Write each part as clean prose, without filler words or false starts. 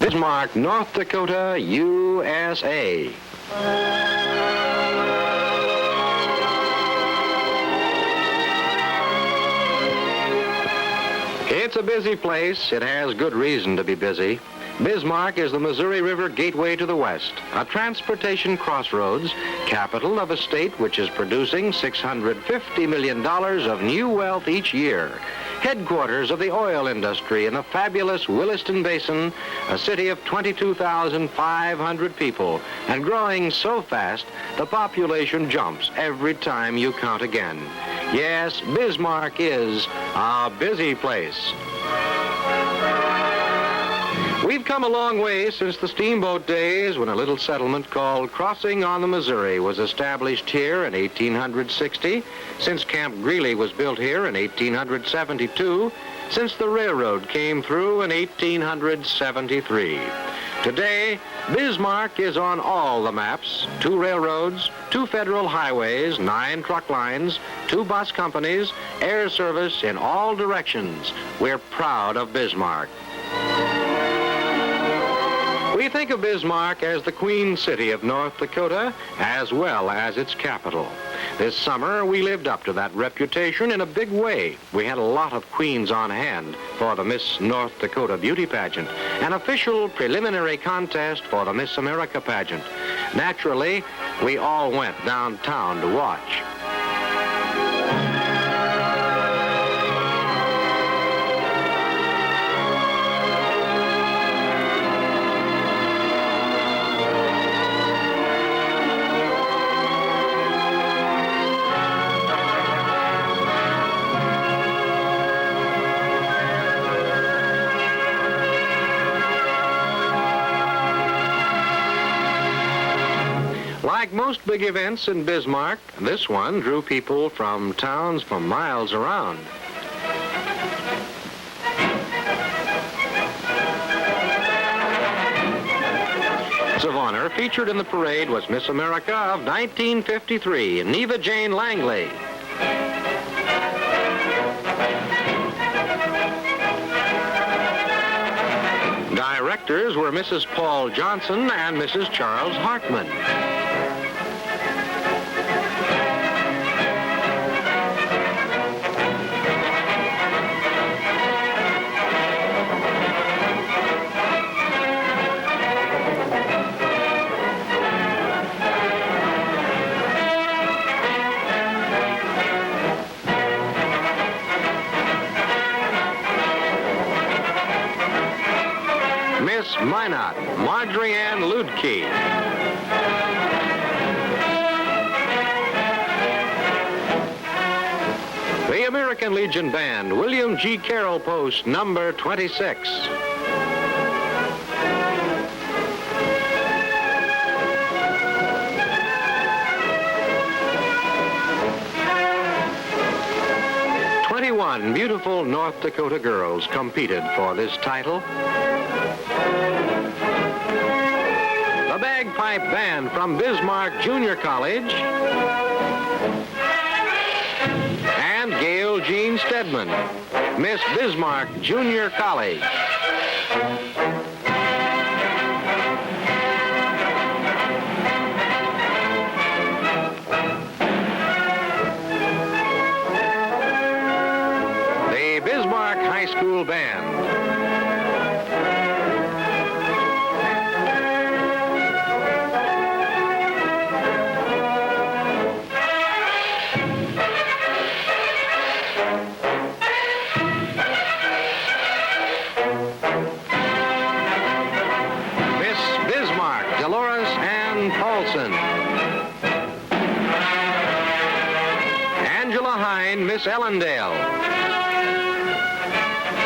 Bismarck, North Dakota, USA. It's a busy place. It has good reason to be busy. Bismarck is the Missouri River gateway to the West, a transportation crossroads, capital of a state which is producing $650 million of new wealth each year, headquarters of the oil industry in the fabulous Williston Basin, a city of 22,500 people, and growing so fast the population jumps every time you count again. Yes, Bismarck is a busy place. We've come a long way since the steamboat days when a little settlement called Crossing on the Missouri was established here in 1860, since Camp Greeley was built here in 1872, since the railroad came through in 1873. Today, Bismarck is on all the maps: 2 railroads, 2 federal highways, 9 truck lines, 2 bus companies, air service in all directions. We're proud of Bismarck. We think of Bismarck as the Queen City of North Dakota, as well as its capital. This summer, we lived up to that reputation in a big way. We had a lot of queens on hand for the Miss North Dakota Beauty Pageant, an official preliminary contest for the Miss America pageant. Naturally, we all went downtown to watch. Like most big events in Bismarck, this one drew people from towns for miles around. Guest of honor featured in the parade was Miss America of 1953, Neva Jane Langley. Directors were Mrs. Paul Johnson and Mrs. Charles Hartman. Miss Minot, Marjorie Ann Ludke. The American Legion Band, William G. Carroll Post, number 26. Beautiful North Dakota girls competed for this title. The Bagpipe Band from Bismarck Junior College and Gail Jean Stedman, Miss Bismarck Junior College. High School Band. Miss Bismarck, Dolores Ann Paulson. Angela Hine, Miss Ellendale.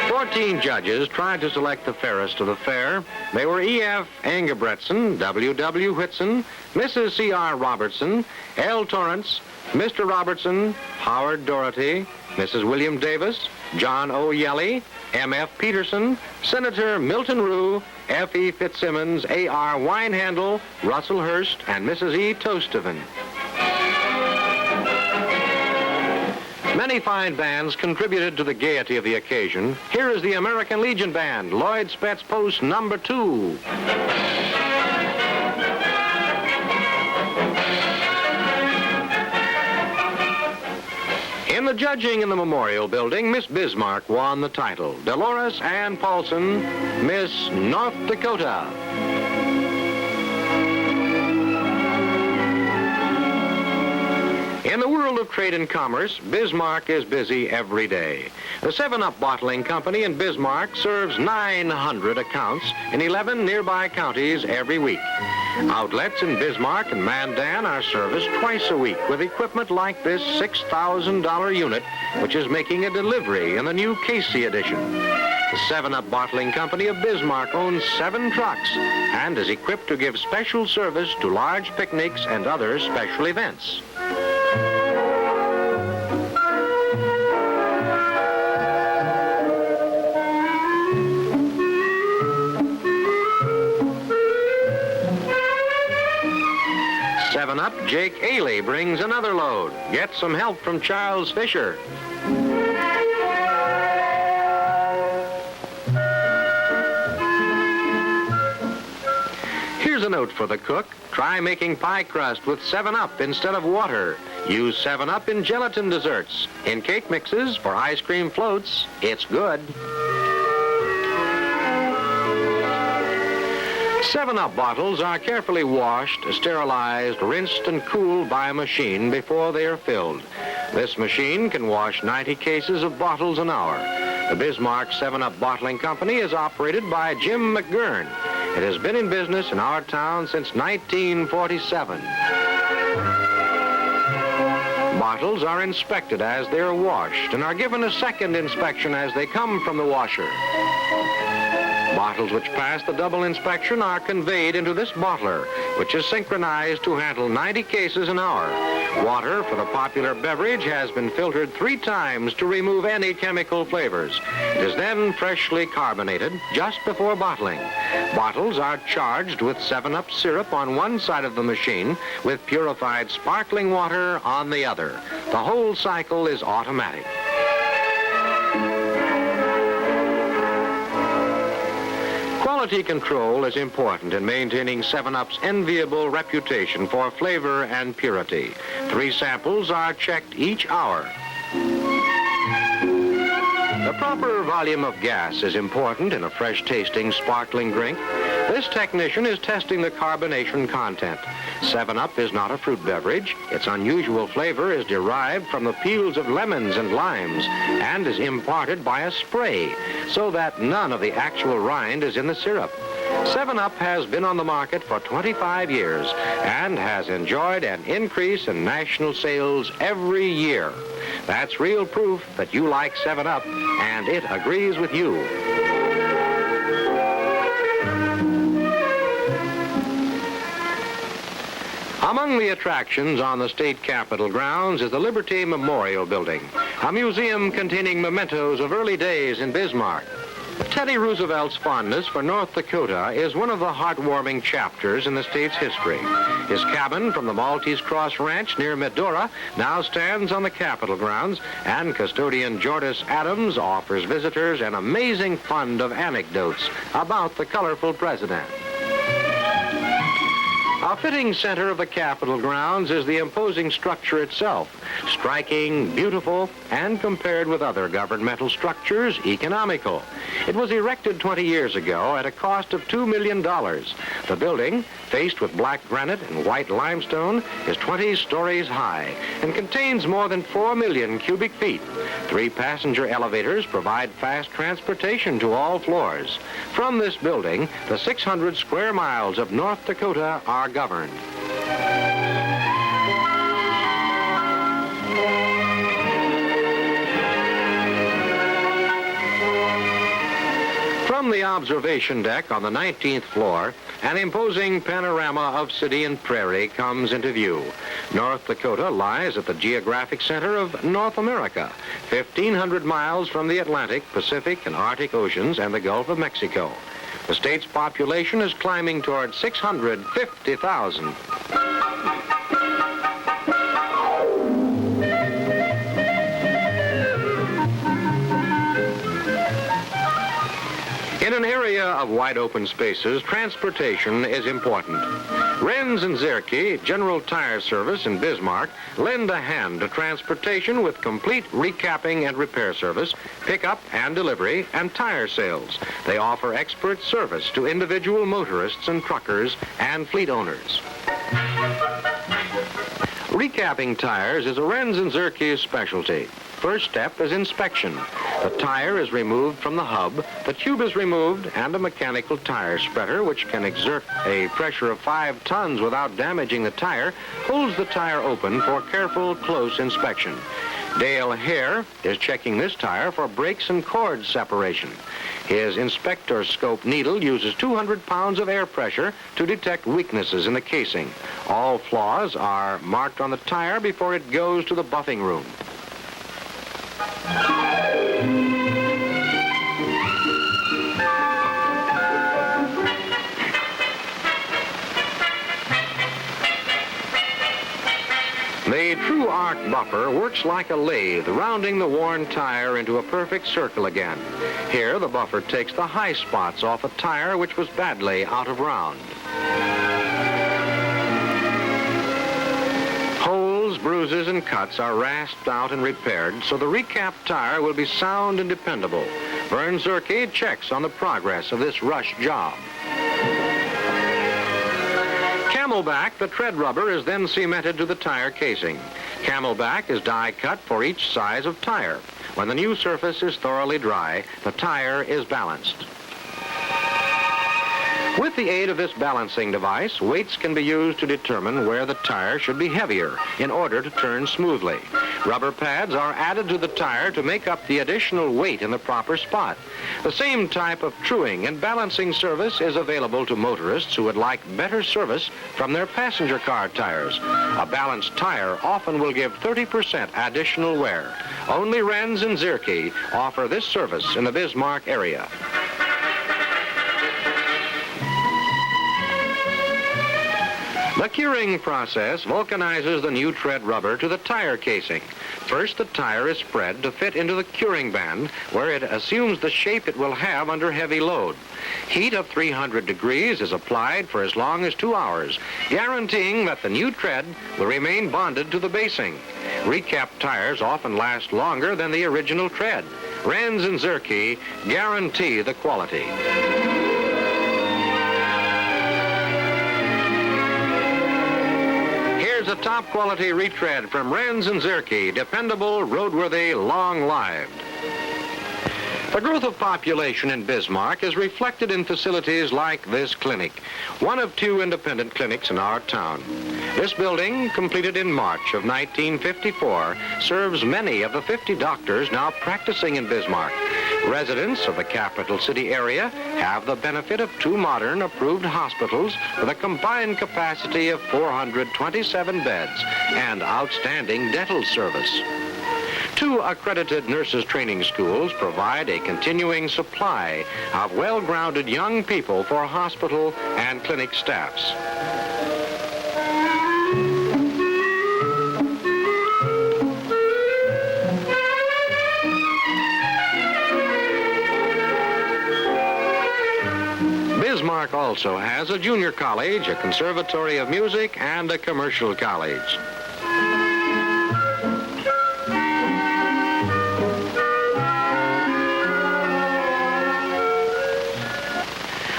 14 judges tried to select the fairest of the fair. They were E.F. Engebretson, W.W. Whitson, Mrs. C.R. Robertson, L. Torrance, Mr. Robertson, Howard Doherty, Mrs. William Davis, John O. Yelley, M.F. Peterson, Senator Milton Rue, F.E. Fitzsimmons, A.R. Winehandle, Russell Hurst, and Mrs. E. Toastoven. Many fine bands contributed to the gaiety of the occasion. Here is the American Legion Band, Lloyd Spetz Post number 2. In the judging in the Memorial Building, Miss Bismarck won the title. Dolores Ann Paulson, Miss North Dakota. In the world of trade and commerce, Bismarck is busy every day. The 7-Up Bottling Company in Bismarck serves 900 accounts in 11 nearby counties every week. Outlets in Bismarck and Mandan are serviced twice a week with equipment like this $6,000 unit, which is making a delivery in the new Casey edition. The 7-Up Bottling Company of Bismarck owns 7 trucks and is equipped to give special service to large picnics and other special events. Up, Jake Ailey brings another load. Get some help from Charles Fisher. Here's a note for the cook. Try making pie crust with 7-Up instead of water. Use 7-Up in gelatin desserts. In cake mixes for ice cream floats, it's good. 7-Up bottles are carefully washed, sterilized, rinsed, and cooled by a machine before they are filled. This machine can wash 90 cases of bottles an hour. The Bismarck 7-Up Bottling Company is operated by Jim McGurn. It has been in business in our town since 1947. Bottles are inspected as they are washed and are given a second inspection as they come from the washer. Bottles which pass the double inspection are conveyed into this bottler, which is synchronized to handle 90 cases an hour. Water for the popular beverage has been filtered 3 times to remove any chemical flavors. It is then freshly carbonated just before bottling. Bottles are charged with 7-Up syrup on one side of the machine with purified sparkling water on the other. The whole cycle is automatic. Quality control is important in maintaining 7-Up's enviable reputation for flavor and purity. 3 samples are checked each hour. The proper volume of gas is important in a fresh-tasting, sparkling drink. This technician is testing the carbonation content. 7-Up is not a fruit beverage. Its unusual flavor is derived from the peels of lemons and limes and is imparted by a spray so that none of the actual rind is in the syrup. 7-Up has been on the market for 25 years and has enjoyed an increase in national sales every year. That's real proof that you like 7-Up and it agrees with you. Among the attractions on the state capitol grounds is the Liberty Memorial Building, a museum containing mementos of early days in Bismarck. Teddy Roosevelt's fondness for North Dakota is one of the heartwarming chapters in the state's history. His cabin from the Maltese Cross Ranch near Medora now stands on the Capitol grounds, and custodian Jordis Adams offers visitors an amazing fund of anecdotes about the colorful president. A fitting center of the Capitol grounds is the imposing structure itself, striking, beautiful, and compared with other governmental structures, economical. It was erected 20 years ago at a cost of $2 million. The building, faced with black granite and white limestone, is 20 stories high and contains more than 4 million cubic feet. 3 passenger elevators provide fast transportation to all floors. From this building, the 600 square miles of North Dakota are governed. From the observation deck on the 19th floor, an imposing panorama of city and prairie comes into view. North Dakota lies at the geographic center of North America, 1,500 miles from the Atlantic, Pacific, and Arctic Oceans and the Gulf of Mexico. The state's population is climbing toward 650,000. of wide open spaces, transportation is important. Renz and Zierke General Tire Service in Bismarck lend a hand to transportation with complete recapping and repair service, pickup and delivery, and tire sales. They offer expert service to individual motorists and truckers and fleet owners. Recapping tires is a Renz and Zierke specialty. First step is inspection. The tire is removed from the hub, the tube is removed, and a mechanical tire spreader, which can exert a pressure of 5 tons without damaging the tire, holds the tire open for careful, close inspection. Dale Hare is checking this tire for brakes and cord separation. His inspector scope needle uses 200 pounds of air pressure to detect weaknesses in the casing. All flaws are marked on the tire before it goes to the buffing room. The True Arc buffer works like a lathe, rounding the worn tire into a perfect circle again. Here, the buffer takes the high spots off a tire which was badly out of round. Holes, bruises, and cuts are rasped out and repaired, so the recapped tire will be sound and dependable. Vern Zierke checks on the progress of this rush job. Camelback, the tread rubber, is then cemented to the tire casing. Camelback is die cut for each size of tire. When the new surface is thoroughly dry, the tire is balanced. With the aid of this balancing device, weights can be used to determine where the tire should be heavier in order to turn smoothly. Rubber pads are added to the tire to make up the additional weight in the proper spot. The same type of truing and balancing service is available to motorists who would like better service from their passenger car tires. A balanced tire often will give 30% additional wear. Only Renz and Zierke offer this service in the Bismarck area. The curing process vulcanizes the new tread rubber to the tire casing. First, the tire is spread to fit into the curing band, where it assumes the shape it will have under heavy load. Heat of 300 degrees is applied for as long as 2 hours, guaranteeing that the new tread will remain bonded to the basing. Recapped tires often last longer than the original tread. Renz and Zierke guarantee the quality. A top-quality retread from Renz and Zierke, dependable, roadworthy, long-lived. The growth of population in Bismarck is reflected in facilities like this clinic, one of 2 independent clinics in our town. This building, completed in March of 1954, serves many of the 50 doctors now practicing in Bismarck. Residents of the capital city area have the benefit of 2 modern approved hospitals with a combined capacity of 427 beds and outstanding dental service. 2 accredited nurses training schools provide a continuing supply of well-grounded young people for hospital and clinic staffs. Bismarck also has a junior college, a conservatory of music, and a commercial college.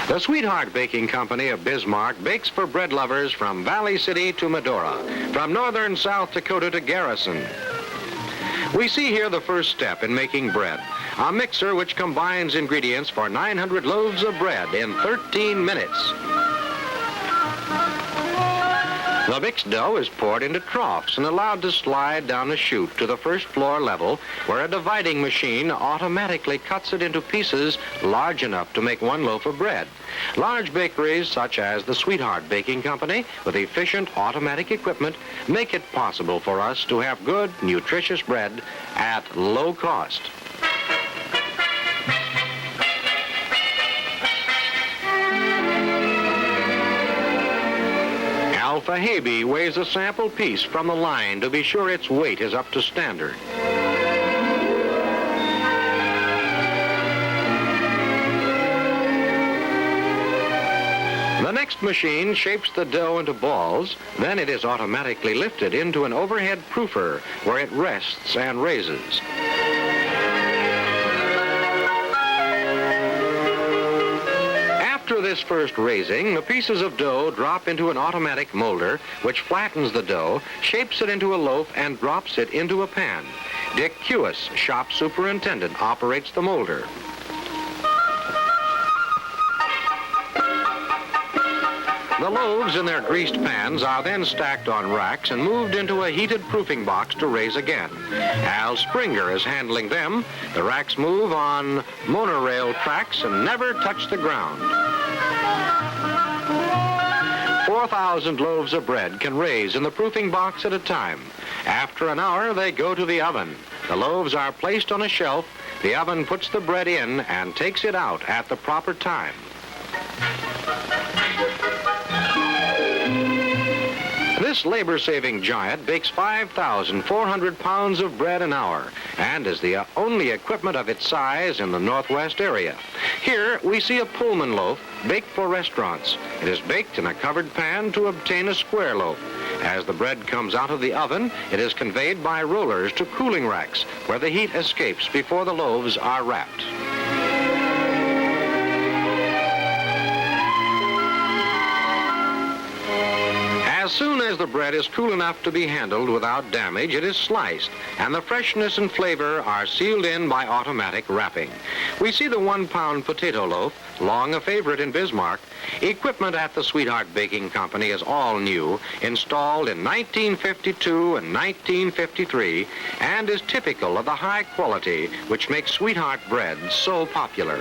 The Sweetheart Baking Company of Bismarck bakes for bread lovers from Valley City to Medora, from northern South Dakota to Garrison. We see here the first step in making bread, a mixer which combines ingredients for 900 loaves of bread in 13 minutes. The mixed dough is poured into troughs and allowed to slide down a chute to the first floor level, where a dividing machine automatically cuts it into pieces large enough to make 1 loaf of bread. Large bakeries such as the Sweetheart Baking Company, with efficient automatic equipment, make it possible for us to have good, nutritious bread at low cost. Alpha Habe weighs a sample piece from the line to be sure its weight is up to standard. next machine shapes the dough into balls, then it is automatically lifted into an overhead proofer where it rests and raises. After this first raising, the pieces of dough drop into an automatic molder, which flattens the dough, shapes it into a loaf, and drops it into a pan. Dick Kewis, shop superintendent, operates the molder. The loaves in their greased pans are then stacked on racks and moved into a heated proofing box to raise again. Al Springer is handling them. The racks move on monorail tracks and never touch the ground. 4,000 loaves of bread can raise in the proofing box at a time. After an hour, they go to the oven. The loaves are placed on a shelf. The oven puts the bread in and takes it out at the proper time. This labor-saving giant bakes 5,400 pounds of bread an hour and is the only equipment of its size in the Northwest area. Here we see a Pullman loaf baked for restaurants. It is baked in a covered pan to obtain a square loaf. As the bread comes out of the oven, it is conveyed by rollers to cooling racks where the heat escapes before the loaves are wrapped. As soon as the bread is cool enough to be handled without damage, it is sliced, and the freshness and flavor are sealed in by automatic wrapping. We see the 1-pound potato loaf, long a favorite in Bismarck. Equipment at the Sweetheart Baking Company is all new, installed in 1952 and 1953, and is typical of the high quality which makes Sweetheart bread so popular.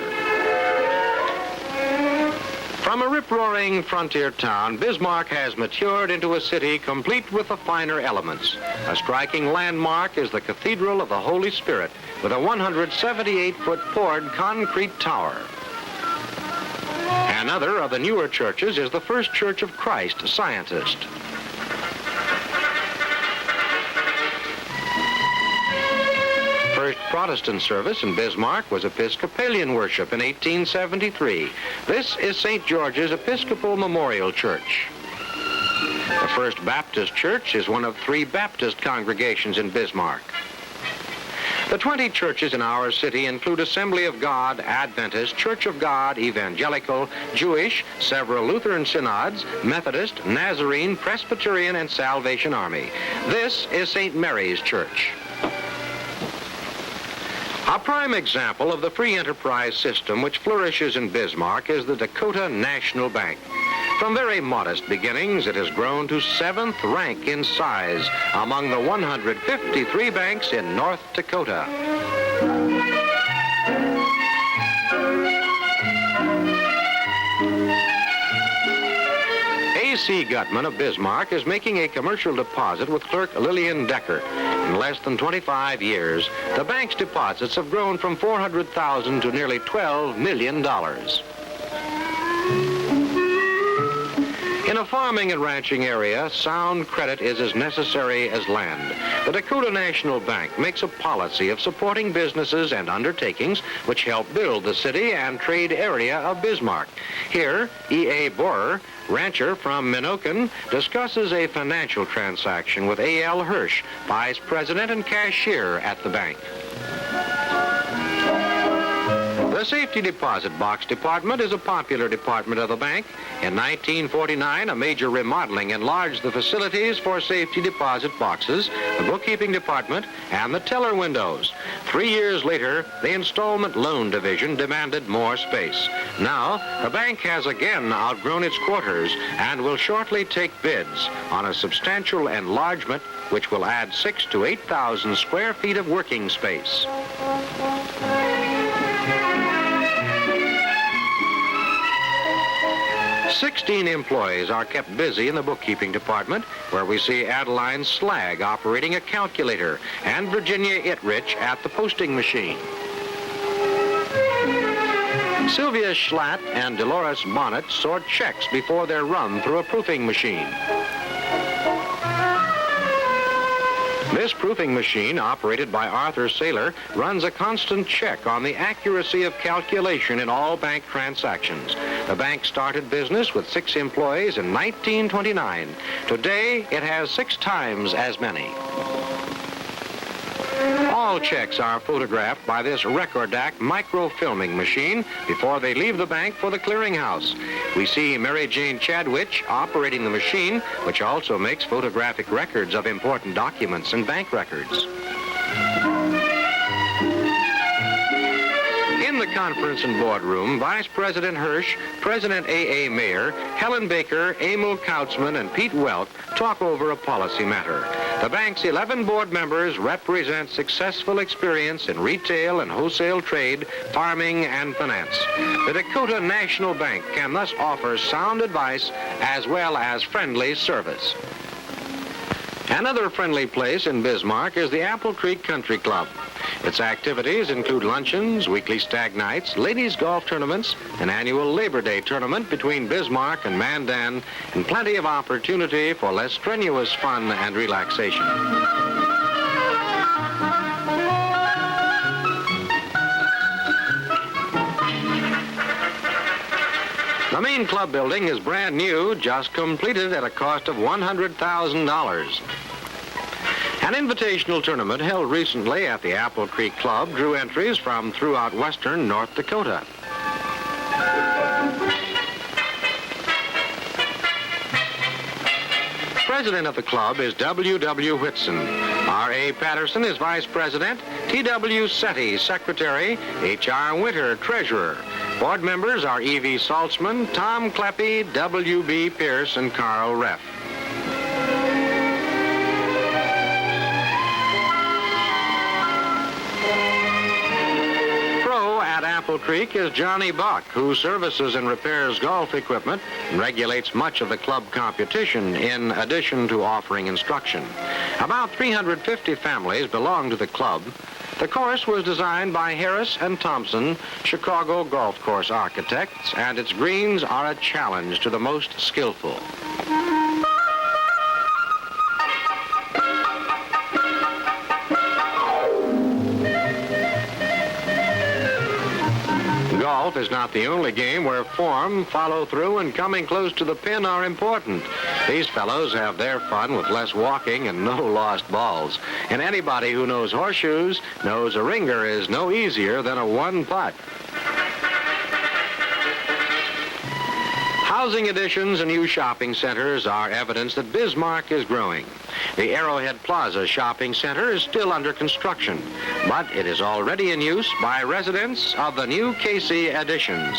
From a rip-roaring frontier town, Bismarck has matured into a city complete with the finer elements. A striking landmark is the Cathedral of the Holy Spirit, with a 178-foot poured concrete tower. Another of the newer churches is the First Church of Christ Scientist. First Protestant service in Bismarck was Episcopalian worship in 1873. This is St. George's Episcopal Memorial Church. The First Baptist Church is one of 3 Baptist congregations in Bismarck. The 20 churches in our city include Assembly of God, Adventist, Church of God, Evangelical, Jewish, several Lutheran synods, Methodist, Nazarene, Presbyterian, and Salvation Army. This is St. Mary's Church. A prime example of the free enterprise system which flourishes in Bismarck is the Dakota National Bank. From very modest beginnings, it has grown to 7th rank in size among the 153 banks in North Dakota. A.C. Gutman of Bismarck is making a commercial deposit with clerk Lillian Decker. In less than 25 years, the bank's deposits have grown from $400,000 to nearly $12 million. In a farming and ranching area, sound credit is as necessary as land. The Dakota National Bank makes a policy of supporting businesses and undertakings which help build the city and trade area of Bismarck. Here, E.A. Borer, rancher from Minokan, discusses a financial transaction with A.L. Hirsch, vice president and cashier at the bank. The Safety Deposit Box Department is a popular department of the bank. In 1949, a major remodeling enlarged the facilities for safety deposit boxes, the bookkeeping department, and the teller windows. 3 years later, the installment loan division demanded more space. Now, the bank has again outgrown its quarters and will shortly take bids on a substantial enlargement which will add 6,000 to 8,000 square feet of working space. Sixteen employees are kept busy in the bookkeeping department, where we see Adeline Slag operating a calculator and Virginia Itrich at the posting machine. Sylvia Schlatt and Dolores Bonnet sort checks before they're run through a proofing machine. This proofing machine, operated by Arthur Saylor, runs a constant check on the accuracy of calculation in all bank transactions. The bank started business with 6 employees in 1929. Today, it has 6 times as many. All checks are photographed by this Recordac microfilming machine before they leave the bank for the clearinghouse. We see Mary Jane Chadwich operating the machine, which also makes photographic records of important documents and bank records. In the conference and boardroom, Vice President Hirsch, President A.A. Mayer, Helen Baker, Emil Kautzman, and Pete Welk talk over a policy matter. The bank's 11 board members represent successful experience in retail and wholesale trade, farming, and finance. The Dakota National Bank can thus offer sound advice as well as friendly service. Another friendly place in Bismarck is the Apple Creek Country Club. Its activities include luncheons, weekly stag nights, ladies' golf tournaments, an annual Labor Day tournament between Bismarck and Mandan, and plenty of opportunity for less strenuous fun and relaxation. The main club building is brand new, just completed at a cost of $100,000. An invitational tournament held recently at the Apple Creek Club drew entries from throughout western North Dakota. President of the club is W.W. Whitson. R.A. Patterson is vice president, T.W. Setti, secretary, H.R. Winter, treasurer. Board members are E.V. Saltzman, Tom Kleppe, W.B. Pierce, and Carl Reff. At Apple Creek is Johnny Buck, who services and repairs golf equipment and regulates much of the club competition in addition to offering instruction. About 350 families belong to the club. The course was designed by Harris and Thompson, Chicago golf course architects, and its greens are a challenge to the most skillful. Golf is not the only game where form, follow-through, and coming close to the pin are important. These fellows have their fun with less walking and no lost balls. And anybody who knows horseshoes knows a ringer is no easier than a one-putt. Housing additions and new shopping centers are evidence that Bismarck is growing. The Arrowhead Plaza shopping center is still under construction, but it is already in use by residents of the new Casey Additions.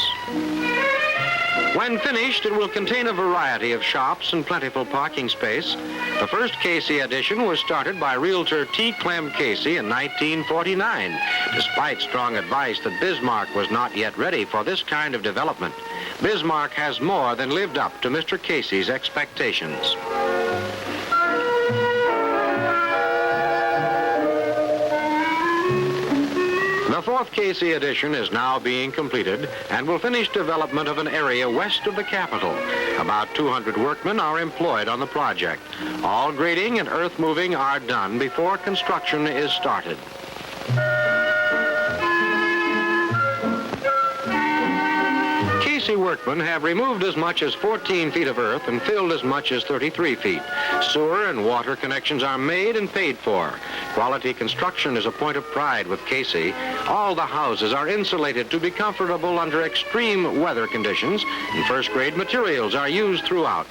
When finished, it will contain a variety of shops and plentiful parking space. The first Casey Addition was started by realtor T. Clem Casey in 1949, despite strong advice that Bismarck was not yet ready for this kind of development. Bismarck has more than lived up to Mr. Casey's expectations. The fourth Casey Addition is now being completed and will finish development of an area west of the capital. About 200 workmen are employed on the project. All grading and earth moving are done before construction is started. Casey workmen have removed as much as 14 feet of earth and filled as much as 33 feet. Sewer and water connections are made and paid for. Quality construction is a point of pride with Casey. All the houses are insulated to be comfortable under extreme weather conditions, and first-grade materials are used throughout.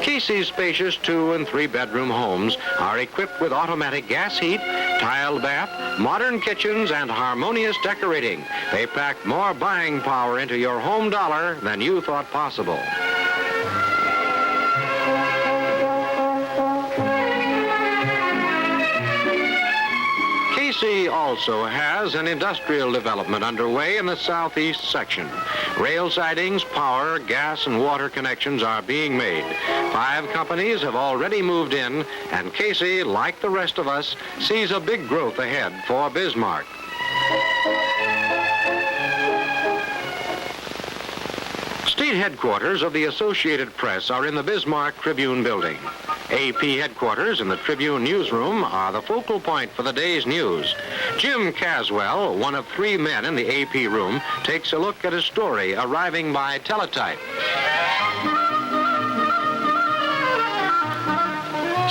Casey's spacious 2- and 3-bedroom homes are equipped with automatic gas heat, tiled bath, modern kitchens, and harmonious decorating. They pack more buying power into your home dollar than you thought possible. Casey also has an industrial development underway in the southeast section. Rail sidings, power, gas, and water connections are being made. 5 companies have already moved in, and Casey, like the rest of us, sees a big growth ahead for Bismarck. State headquarters of the Associated Press are in the Bismarck Tribune building. AP headquarters and the Tribune newsroom are the focal point for the day's news. Jim Caswell, one of 3 men in the AP room, takes a look at a story arriving by teletype.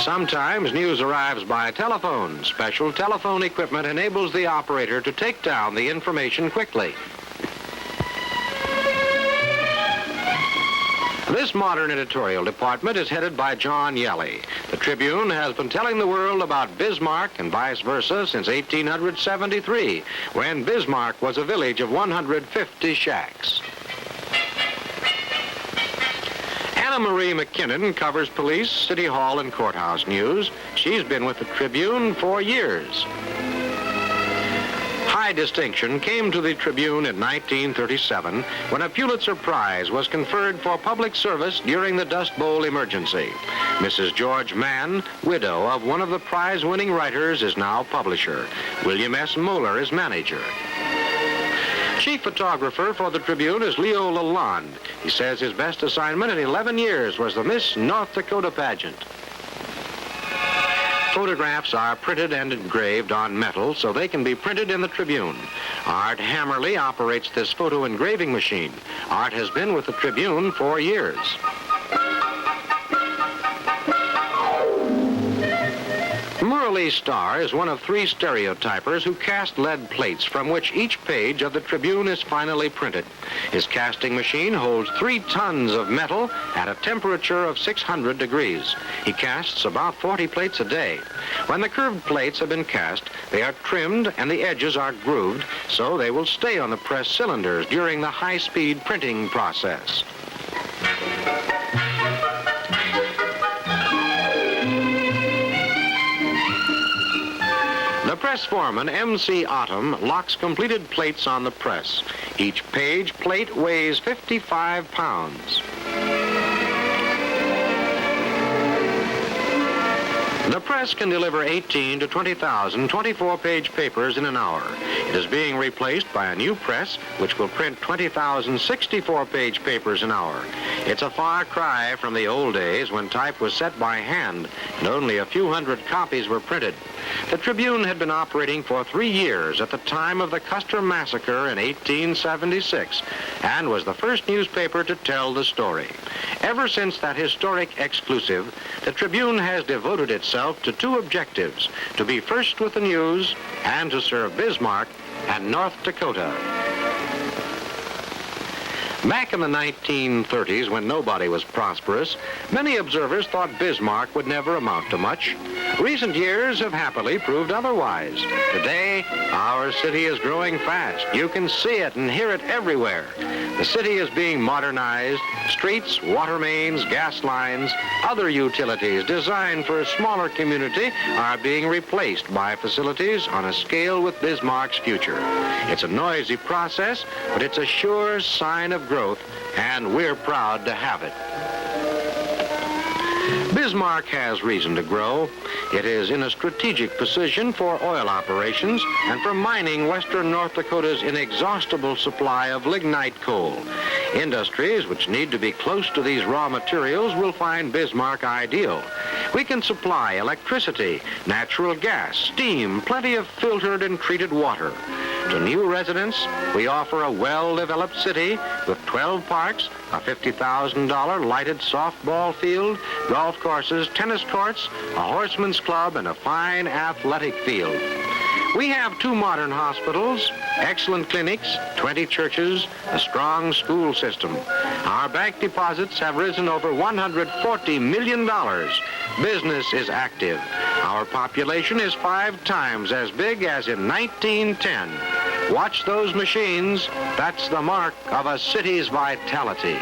Sometimes news arrives by telephone. Special telephone equipment enables the operator to take down the information quickly. This modern editorial department is headed by John Yelley. The Tribune has been telling the world about Bismarck and vice versa since 1873, when Bismarck was a village of 150 shacks. Anna Marie McKinnon covers police, city hall, and courthouse news. She's been with the Tribune for years. High distinction came to the Tribune in 1937 when a Pulitzer Prize was conferred for public service during the Dust Bowl emergency. Mrs. George Mann, widow of one of the prize-winning writers, is now publisher. William S. Moeller is manager. Chief photographer for the Tribune is Leo Lalonde. He says his best assignment in 11 years was the Miss North Dakota pageant. Photographs are printed and engraved on metal so they can be printed in the Tribune. Art Hammerly operates this photo engraving machine. Art has been with the Tribune for years. Murali Starr is one of 3 stereotypers who cast lead plates from which each page of the Tribune is finally printed. His casting machine holds 3 tons of metal at a temperature of 600 degrees. He casts about 40 plates a day. When the curved plates have been cast, they are trimmed and the edges are grooved so they will stay on the press cylinders during the high-speed printing process. The press foreman, M.C. Autumn, locks completed plates on the press. Each page plate weighs 55 pounds. The press can deliver 18 to 20,000 24-page papers in an hour. It is being replaced by a new press which will print 20,000 64-page papers an hour. It's a far cry from the old days when type was set by hand and only a few hundred copies were printed. The Tribune had been operating for 3 years at the time of the Custer Massacre in 1876 and was the first newspaper to tell the story. Ever since that historic exclusive, the Tribune has devoted itself to 2 objectives: to be first with the news and to serve Bismarck and North Dakota. Back in the 1930s, when nobody was prosperous, many observers thought Bismarck would never amount to much. Recent years have happily proved otherwise. Today, our city is growing fast. You can see it and hear it everywhere. The city is being modernized. Streets, water mains, gas lines, other utilities designed for a smaller community are being replaced by facilities on a scale with Bismarck's future. It's a noisy process, but it's a sure sign of growth, and we're proud to have it. Bismarck has reason to grow. It is in a strategic position for oil operations and for mining western North Dakota's inexhaustible supply of lignite coal. Industries which need to be close to these raw materials will find Bismarck ideal. We can supply electricity, natural gas, steam, plenty of filtered and treated water. To new residents, we offer a well-developed city with 12 parks, a $50,000 lighted softball field, golf courses, tennis courts, a horseman's club, and a fine athletic field. We have 2 modern hospitals, excellent clinics, 20 churches, a strong school system. Our bank deposits have risen over $140 million. Business is active. Our population is 5 times as big as in 1910. Watch those machines. That's the mark of a city's vitality.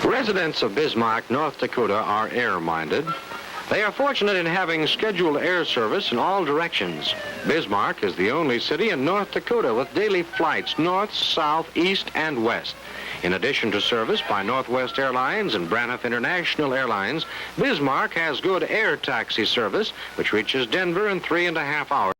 Residents of Bismarck, North Dakota are air-minded. They are fortunate in having scheduled air service in all directions. Bismarck is the only city in North Dakota with daily flights north, south, east, and west. In addition to service by Northwest Airlines and Braniff International Airlines, Bismarck has good air taxi service, which reaches Denver in 3.5 hours.